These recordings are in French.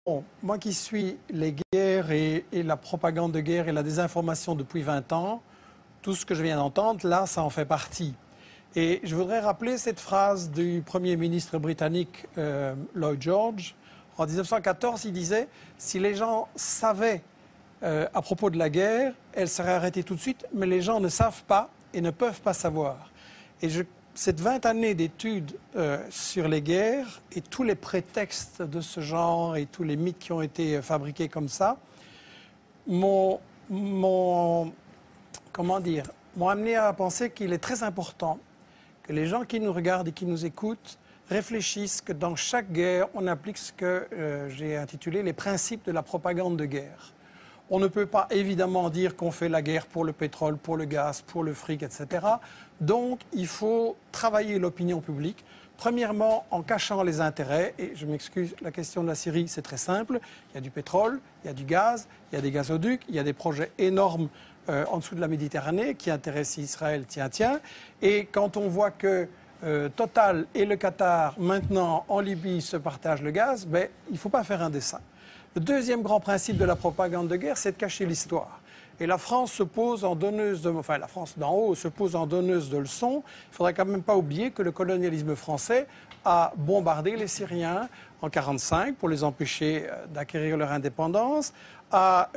Bon, moi qui suis les guerres et la propagande de guerre et la désinformation depuis 20 ans, tout ce que je viens d'entendre, là, ça en fait partie. Et je voudrais rappeler cette phrase du Premier ministre britannique Lloyd George. En 1914, il disait « Si les gens savaient à propos de la guerre, elle serait arrêtée tout de suite, mais les gens ne savent pas et ne peuvent pas savoir. » Et cette 20 années d'études sur les guerres et tous les prétextes de ce genre et tous les mythes qui ont été fabriqués comme ça m'ont amené à penser qu'il est très important que les gens qui nous regardent et qui nous écoutent réfléchissent que dans chaque guerre, on applique ce que j'ai intitulé les principes de la propagande de guerre. On ne peut pas évidemment dire qu'on fait la guerre pour le pétrole, pour le gaz, pour le fric, etc. Donc, il faut travailler l'opinion publique. Premièrement, en cachant les intérêts. Et je m'excuse, la question de la Syrie, c'est très simple. Il y a du pétrole, il y a du gaz, il y a des gazoducs, il y a des projets énormes en dessous de la Méditerranée qui intéressent Israël, tiens. Et quand on voit que Total et le Qatar, maintenant en Libye, se partagent le gaz, ben, il ne faut pas faire un dessin. Le deuxième grand principe de la propagande de guerre, c'est de cacher l'histoire. Et la France se pose en donneuse de... Enfin, la France d'en haut se pose en donneuse de leçons. Il ne faudrait quand même pas oublier que le colonialisme français a bombardé les Syriens en 1945 pour les empêcher d'acquérir leur indépendance, a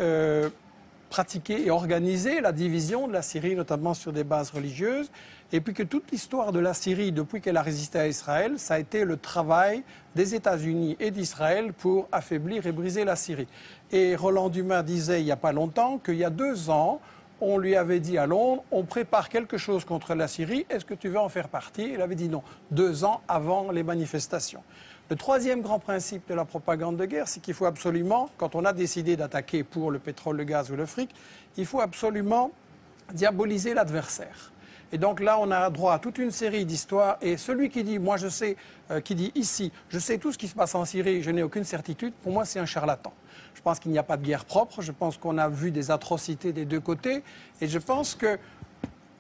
pratiqué et organisé la division de la Syrie, notamment sur des bases religieuses, et puis que toute l'histoire de la Syrie, depuis qu'elle a résisté à Israël, ça a été le travail des États-Unis et d'Israël pour affaiblir et briser la Syrie. Et Roland Dumas disait il n'y a pas longtemps qu'il y a 2 ans, on lui avait dit à Londres, on prépare quelque chose contre la Syrie, est-ce que tu veux en faire partie? Il avait dit non, 2 ans avant les manifestations. Le troisième grand principe de la propagande de guerre, c'est qu'il faut absolument, quand on a décidé d'attaquer pour le pétrole, le gaz ou le fric, il faut absolument diaboliser l'adversaire. Et donc là, on a droit à toute une série d'histoires. Et celui qui dit, moi je sais, qui dit ici, je sais tout ce qui se passe en Syrie, je n'ai aucune certitude, pour moi c'est un charlatan. Je pense qu'il n'y a pas de guerre propre, je pense qu'on a vu des atrocités des deux côtés. Et je pense que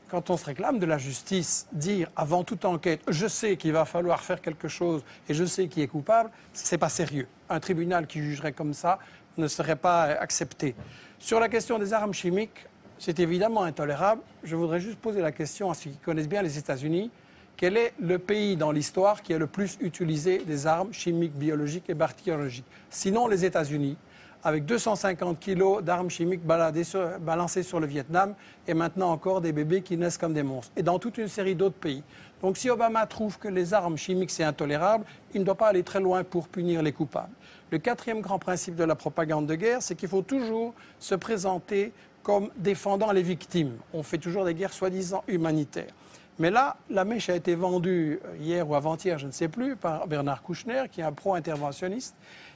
quand on se réclame de la justice, dire avant toute enquête, je sais qu'il va falloir faire quelque chose et je sais qui est coupable, c'est pas sérieux. Un tribunal qui jugerait comme ça ne serait pas accepté. Sur la question des armes chimiques, c'est évidemment intolérable. Je voudrais juste poser la question à ceux qui connaissent bien les États-Unis. Quel est le pays dans l'histoire qui a le plus utilisé des armes chimiques, biologiques et bactériologiques? Sinon les États-Unis, avec 250 kilos d'armes chimiques balancées sur le Vietnam et maintenant encore des bébés qui naissent comme des monstres. Et dans toute une série d'autres pays. Donc si Obama trouve que les armes chimiques c'est intolérable, il ne doit pas aller très loin pour punir les coupables. Le quatrième grand principe de la propagande de guerre, c'est qu'il faut toujours se présenter comme défendant les victimes. On fait toujours des guerres soi-disant humanitaires. Mais là, la mèche a été vendue hier ou avant-hier, je ne sais plus, par Bernard Kouchner, qui est un pro-interventionniste,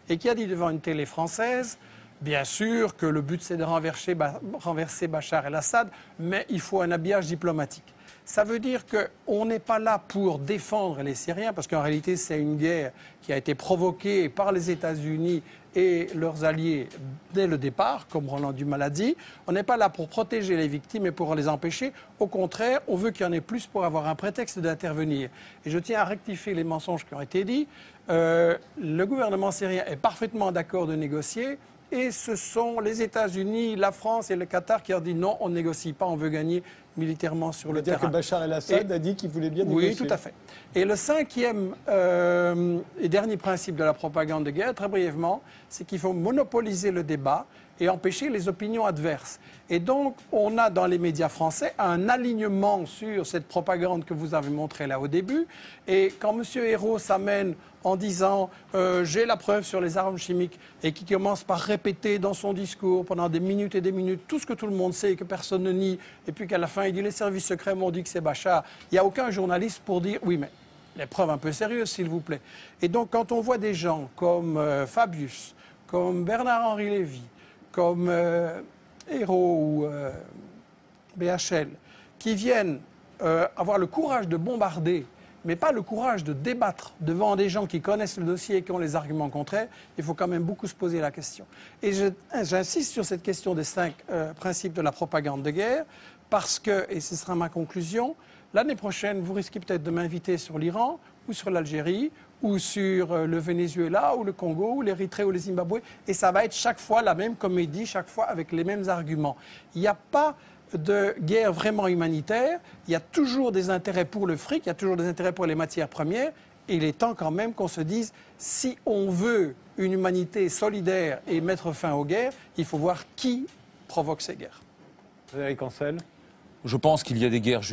et qui a dit devant une télé française, bien sûr que le but c'est de renverser Bachar el-Assad, mais il faut un habillage diplomatique. Ça veut dire qu'on n'est pas là pour défendre les Syriens, parce qu'en réalité c'est une guerre qui a été provoquée par les États-Unis et leurs alliés dès le départ, comme Roland Dumas l'a dit. On n'est pas là pour protéger les victimes et pour les empêcher. Au contraire, on veut qu'il y en ait plus pour avoir un prétexte d'intervenir. Et je tiens à rectifier les mensonges qui ont été dits. Le gouvernement syrien est parfaitement d'accord de négocier. Et ce sont les États-Unis, la France et le Qatar qui ont dit non, on ne négocie pas, on veut gagner militairement sur le terrain. C'est-à-dire que Bachar el-Assad a dit qu'il voulait bien négocier. Oui, tout à fait. Et le cinquième et dernier principe de la propagande de guerre, très brièvement, c'est qu'il faut monopoliser le débat et empêcher les opinions adverses. Et donc, on a dans les médias français un alignement sur cette propagande que vous avez montrée là au début. Et quand M. Hérault s'amène en disant j'ai la preuve sur les armes chimiques et qui commence par répéter dans son discours pendant des minutes et des minutes tout ce que tout le monde sait et que personne ne nie, et puis qu'à la fin il dit les services secrets m'ont dit que c'est Bachar, il n'y a aucun journaliste pour dire oui mais les preuves un peu sérieuses s'il vous plaît. Et donc quand on voit des gens comme Fabius, comme Bernard-Henri Lévy, comme Hérault ou BHL, qui viennent avoir le courage de bombarder, mais pas le courage de débattre devant des gens qui connaissent le dossier et qui ont les arguments contraires, il faut quand même beaucoup se poser la question. Et j'insiste sur cette question des 5 principes de la propagande de guerre, parce que, et ce sera ma conclusion, l'année prochaine, vous risquez peut-être de m'inviter sur l'Iran ou sur l'Algérie, ou sur le Venezuela, ou le Congo, ou l'Érythrée, ou le Zimbabwe. Et ça va être chaque fois la même comédie, chaque fois avec les mêmes arguments. Il n'y a pas de guerre vraiment humanitaire. Il y a toujours des intérêts pour le fric, il y a toujours des intérêts pour les matières premières. Et il est temps quand même qu'on se dise, si on veut une humanité solidaire et mettre fin aux guerres, il faut voir qui provoque ces guerres. Frédéric Ancel. Je pense qu'il y a des guerres